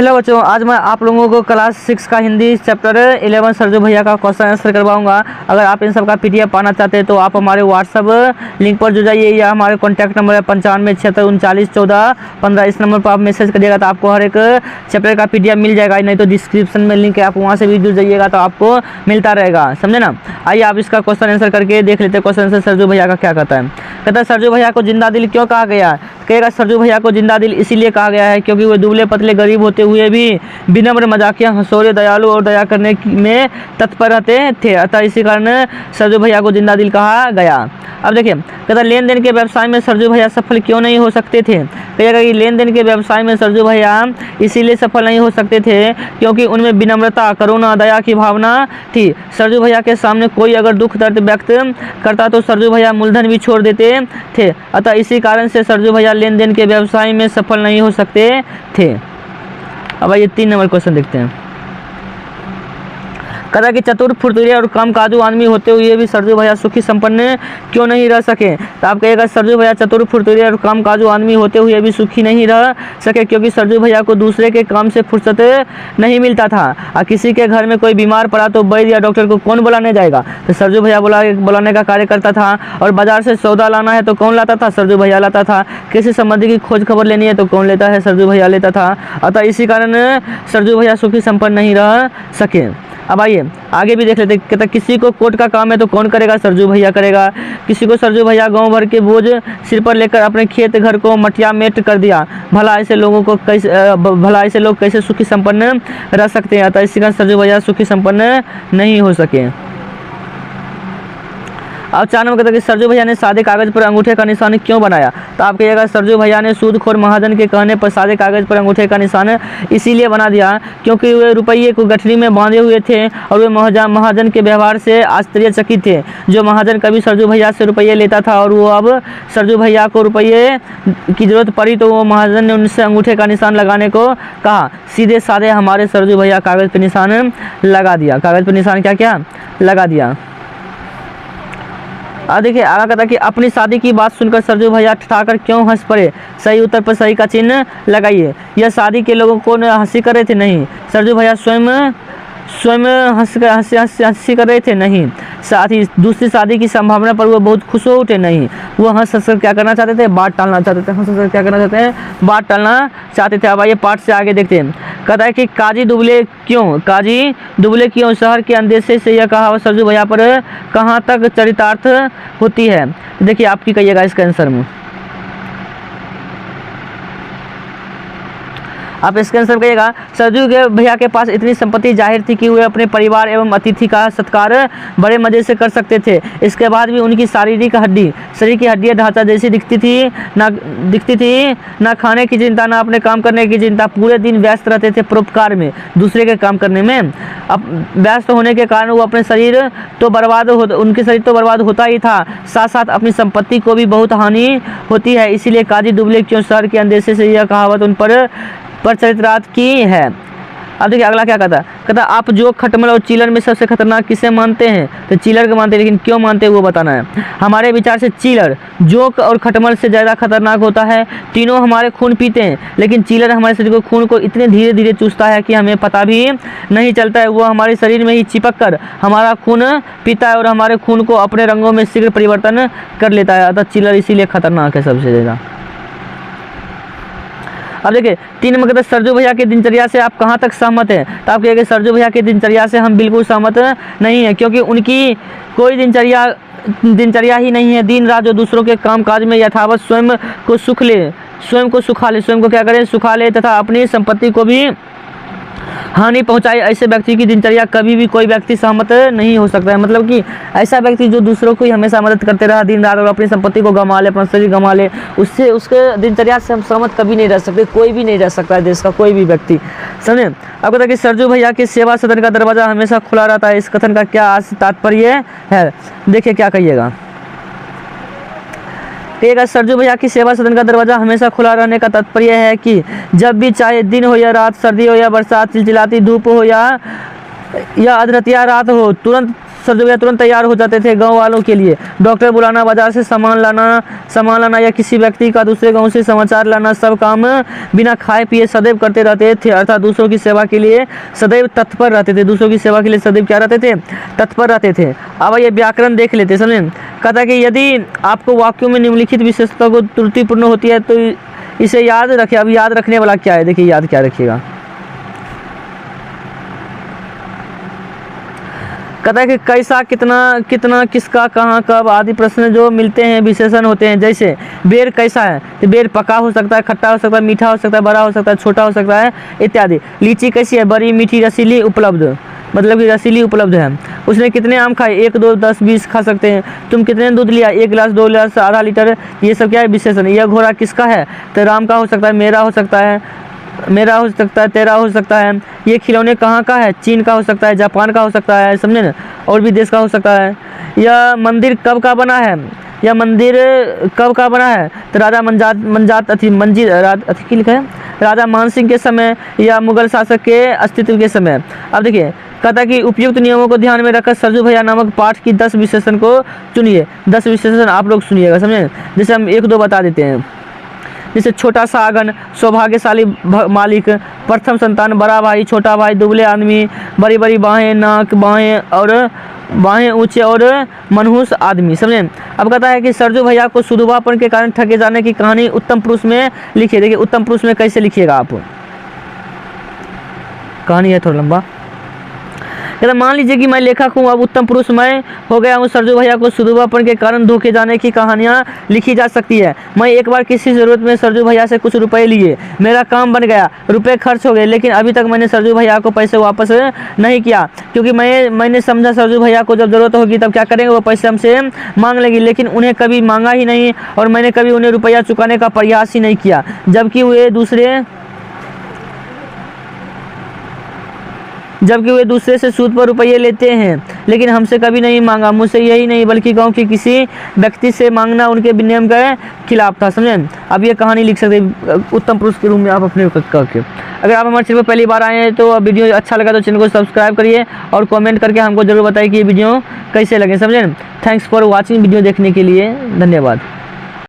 Hello बच्चों, आज मैं आप लोगों को क्लास 6 का हिंदी चैप्टर 11 सरजू भैया का क्वेश्चन आंसर करवाऊंगा। अगर आप इन सब का पीडीएफ पाना चाहते हैं तो आप हमारे व्हाट्सअप लिंक पर जुड़ जाइए या हमारे कॉन्टैक्ट नंबर है 9576391415। इस नंबर पर आप मैसेज करिएगा तो आपको हर एक चैप्टर का पीडीएफ मिल जाएगा, नहीं तो डिस्क्रिप्शन में लिंक है, आप वहाँ से भी जुड़ जाइएगा तो आपको मिलता रहेगा, समझे ना। आइए आप इसका क्वेश्चन आंसर करके देख लेते हैं। क्वेश्चन आंसर सरजू भैया का क्या कहता है। कहता है सरजू भैया को जिंदा दिल क्यों कहा गया। कहेगा सरजू भैया को जिंदा दिल इसीलिए कहा गया है क्योंकि वो दुबले पतले गरीब होते हुए भी विनम्र, मजाकिया, हंसोरे, दयालु और दया करने में तत्पर रहते थे, अतः इसी कारण सरजू भैया को जिंदा दिल कहा गया। अब देखिए, कहता लेन देन के व्यवसाय में सरजू भैया सफल क्यों नहीं हो सकते थे। कहेगा कि लेन देन के व्यवसाय में सरजू भैया इसीलिए सफल नहीं हो सकते थे क्योंकि उनमें विनम्रता, करुणा, दया की भावना थी। सरजू भैया के सामने कोई अगर दुख दर्द व्यक्त करता तो सरजू भैया मूलधन भी छोड़ देते थे, अतः इसी कारण से सरजू भैया लेन देन के व्यवसाय में सफल नहीं हो सकते थे। अब आइए 3 नंबर क्वेश्चन देखते हैं। कहता कि चतुर, फुर्तीले और कामकाजू आदमी होते हुए भी सरजू भैया सुखी संपन्न क्यों नहीं रह सके। तो आप कहेगा सरजू भैया चतुर, फुर्तीले और कामकाजू आदमी होते हुए भी सुखी नहीं रह सके क्योंकि सरजू भैया को दूसरे के काम से फुर्सत नहीं मिलता था। और किसी के घर में कोई बीमार पड़ा तो वैद्य या डॉक्टर को कौन बुलाने जाएगा। तो सरजू भैया बुलाने का कार्य करता था। और बाजार से सौदा लाना है तो कौन लाता था, सरजू भैया लाता था। किसी संबंधी की खोज खबर लेनी है तो कौन लेता है, सरजू भैया लेता था। अतः इसी कारण सरजू भैया सुखी संपन्न नहीं रह सके। अब आइए आगे भी देख लेते। कहता किसी को कोर्ट का काम है तो कौन करेगा, सरजू भैया करेगा। किसी को सरजू भैया गांव भर के बोझ सिर पर लेकर अपने खेत घर को मटिया मेट कर दिया। भला ऐसे लोग कैसे सुखी संपन्न रह सकते हैं। अतः इसी कारण सरजू भैया सुखी संपन्न नहीं हो सके। अब 4 नंबर कहता है कि सरजू भैया ने सादे कागज पर अंगूठे का निशान क्यों बनाया। तो आप कहिएगा सरजू भैया ने सूदखोर महाजन के कहने पर सादे कागज पर अंगूठे का निशान इसीलिए बना दिया क्योंकि वे रुपये को गठरी में बांधे हुए थे और वे महाजन के व्यवहार से आश्चर्यचकित थे। जो महाजन कभी सरजू भैया से रुपये लेता था और वो अब सरजू भैया को रुपये की जरूरत पड़ी तो वो महाजन ने उनसे अंगूठे का निशान लगाने को कहा। सीधे साधे हमारे सरजू भैया कागज पर निशान लगा दिया। कागज पर निशान क्या क्या लगा दिया। देखिए आगे कहता कि अपनी शादी की बात सुनकर सरजू भैया ठठाकर क्यों हंस पड़े। सही उत्तर पर सही का चिन्ह लगाइए। यह शादी के लोगों को हंसी कर रहे थे, नहीं। सरजू भैया स्वयं हंसी कर रहे थे, नहीं। साथ ही दूसरी शादी की संभावना पर वो बहुत खुश हो उठे, नहीं। वो हंस हंस कर क्या करना चाहते थे, बात टालना चाहते थे। हंस हंस कर क्या करना चाहते हैं, बात टालना चाहते थे। अब आइए पाठ से आगे देखते हैं। कहता है कि काजी दुबले क्यों शहर के अंदेशे से यह कहावत सरजू भैया पर कहाँ तक चरितार्थ होती है। देखिए आपकी कहिएगा इसका आंसर में। आप इसका आंसर कहिएगा। सरजू के भैया के पास इतनी संपत्ति जाहिर थी कि वे अपने परिवार एवं अतिथि का सत्कार बड़े मजे से कर सकते थे। इसके बाद भी उनकी शरीर की हड्डियां ढांचा जैसी दिखती थी। ना खाने की चिंता, ना अपने काम करने की चिंता। पूरे दिन व्यस्त रहते थे परोपकार में, दूसरे के काम करने में। अब व्यस्त होने के कारण वो अपने उनके शरीर तो बर्बाद होता ही था, साथ साथ अपनी संपत्ति को भी बहुत हानि होती है। इसीलिए काजी दुबले क्यों शहर के अंदेशे से यह कहावत उन पर चरितार्थ की है। अब देखिए अगला क्या कहता आप जोक, खटमल और चिलर में सबसे खतरनाक किसे मानते हैं। तो चिलर को मानते हैं, लेकिन क्यों मानते हैं वो बताना है। हमारे विचार से चिलर जोक और खटमल से ज़्यादा खतरनाक होता है। तीनों हमारे खून पीते हैं, लेकिन चिलर हमारे शरीर को खून को इतने धीरे धीरे चूसता है कि हमें पता भी नहीं चलता है। वो हमारे शरीर में ही चिपक कर हमारा खून पीता है और हमारे खून को अपने रंगों में शीघ्र परिवर्तन कर लेता है। अतः चिलर इसीलिए खतरनाक है सबसे ज़्यादा। अब देखिए 3 नंबर कहते हैं सरजू भैया की दिनचर्या से आप कहाँ तक सहमत हैं। तो आप कहेंगे सरजू भैया की दिनचर्या से हम बिल्कुल सहमत नहीं है क्योंकि उनकी कोई दिनचर्या ही नहीं है। दिन रात जो दूसरों के कामकाज में यथावत स्वयं को सुखा ले तथा अपनी संपत्ति को भी हानि पहुंचाए, ऐसे व्यक्ति की दिनचर्या कभी भी कोई व्यक्ति सहमत नहीं हो सकता है। मतलब कि ऐसा व्यक्ति जो दूसरों को ही हमेशा मदद करते रहा दिन रात और अपनी संपत्ति को गंवा ले, अपना शरीर गंवा ले, उसके दिनचर्या से हम सहमत कभी नहीं रह सकते। कोई भी नहीं रह सकता है, देश का कोई भी व्यक्ति, समझे। अब कहता है कि सरजू भैया की सेवा सदन का दरवाजा हमेशा खुला रहता है। इस कथन का क्या तात्पर्य है। देखिए क्या कहिएगा। कहिएगा सरजू भैया की सेवा सदन का दरवाजा हमेशा खुला रहने का तात्पर्य है कि जब भी चाहे दिन हो या रात, सर्दी हो या बरसात, चिलचिलाती धूप हो या अधरतिया रात हो, तुरंत सरजू भैया तुरंत तैयार हो जाते थे गांव वालों के लिए। डॉक्टर बुलाना, बाजार से सामान लाना या किसी व्यक्ति का दूसरे गांव से समाचार लाना, सब काम बिना खाए पिए सदैव करते रहते थे, अर्थात दूसरों की सेवा के लिए सदैव तत्पर रहते थे। दूसरों की सेवा के लिए सदैव क्या रहते थे? तत्पर रहते थे। अब ये व्याकरण देख लेते, समझे। कहता कि यदि आपको वाक्यों में निम्नलिखित विशेषता को त्रुटिपूर्ण होती है तो इसे याद रखें। अब याद रखने वाला क्या है, देखिए याद क्या रखिएगा। कहता है कि कैसा, कितना, कितना, किसका, कहाँ, कब आदि प्रश्न जो मिलते हैं विशेषण होते हैं। जैसे बेर कैसा है, तो बेर पका हो सकता है, खट्टा हो सकता है, मीठा हो सकता है, बड़ा हो सकता है, छोटा हो सकता है इत्यादि। लीची कैसी है, बड़ी, मीठी, रसीली, उपलब्ध, मतलब कि रसीली उपलब्ध है। उसने कितने आम खाए, 1, 2, 10, 20 खा सकते हैं। तुम कितने दूध लिया, 1 गिलास, 2 गिलास, आधा लीटर। ये सब क्या है? विशेषण। यह घोड़ा किसका है, तो राम का हो सकता है, मेरा हो सकता है, मेरा हो सकता है, तेरा हो सकता है। ये खिलौने कहाँ का है, चीन का हो सकता है, जापान का हो सकता है, समझे ना, और भी देश का हो सकता है। यह मंदिर कब का बना है, यह मंदिर कब का बना है, तो राजा मंजात अथी की लिखा है, राजा मान सिंह के समय या मुगल शासक के अस्तित्व के समय। अब देखिए, कहता कि उपयुक्त नियमों को ध्यान में रखकर सरजू भैया नामक पाठ की 10 विशेषण को चुनिए। 10 विशेषण आप लोग सुनिएगा, समझे। जैसे हम 1-2 बता देते हैं। जैसे छोटा सा आंगन, सौभाग्यशाली मालिक, प्रथम संतान, बड़ा भाई, छोटा भाई, दुबले आदमी, बड़ी बड़ी बाहें, नाक, बाहें ऊंचे और मनहूस आदमी, समझे। अब कहता है कि सरजू भैया को सुदूभापन के कारण ठगे जाने की कहानी उत्तम पुरुष में लिखिए। देखिए उत्तम पुरुष में कैसे लिखिएगा आप, कहानी है थोड़ा लंबा। कहता मान लीजिए कि मैं लेखक हूँ, अब उत्तम पुरुष मैं हो गया हूँ। सरजू भैया को सुदूभापन के कारण धोखे जाने की कहानियाँ लिखी जा सकती है। मैं एक बार किसी ज़रूरत में सरजू भैया से कुछ रुपए लिए, मेरा काम बन गया, रुपए खर्च हो गए, लेकिन अभी तक मैंने सरजू भैया को पैसे वापस नहीं किया, क्योंकि मैंने समझा सरजू भैया को जब ज़रूरत होगी तब क्या करेंगे, वो पैसे हमसे मांग लेंगे, लेकिन उन्हें कभी मांगा ही नहीं और मैंने कभी उन्हें रुपया चुकाने का प्रयास ही नहीं किया, जबकि वे दूसरे से सूद पर रुपये लेते हैं, लेकिन हमसे कभी नहीं मांगा। मुझसे यही नहीं बल्कि गांव के किसी व्यक्ति से मांगना उनके नियम के खिलाफ था, समझे। अब ये कहानी लिख सकते उत्तम पुरुष के रूप में आप अपने करके। अगर आप हमारे चैनल पर पहली बार आए हैं तो वीडियो अच्छा लगा तो चैनल को सब्सक्राइब करिए और कमेंट करके हमको जरूर बताइए कि ये वीडियो कैसे लगे, समझे। थैंक्स फॉर वॉचिंग, वीडियो देखने के लिए धन्यवाद।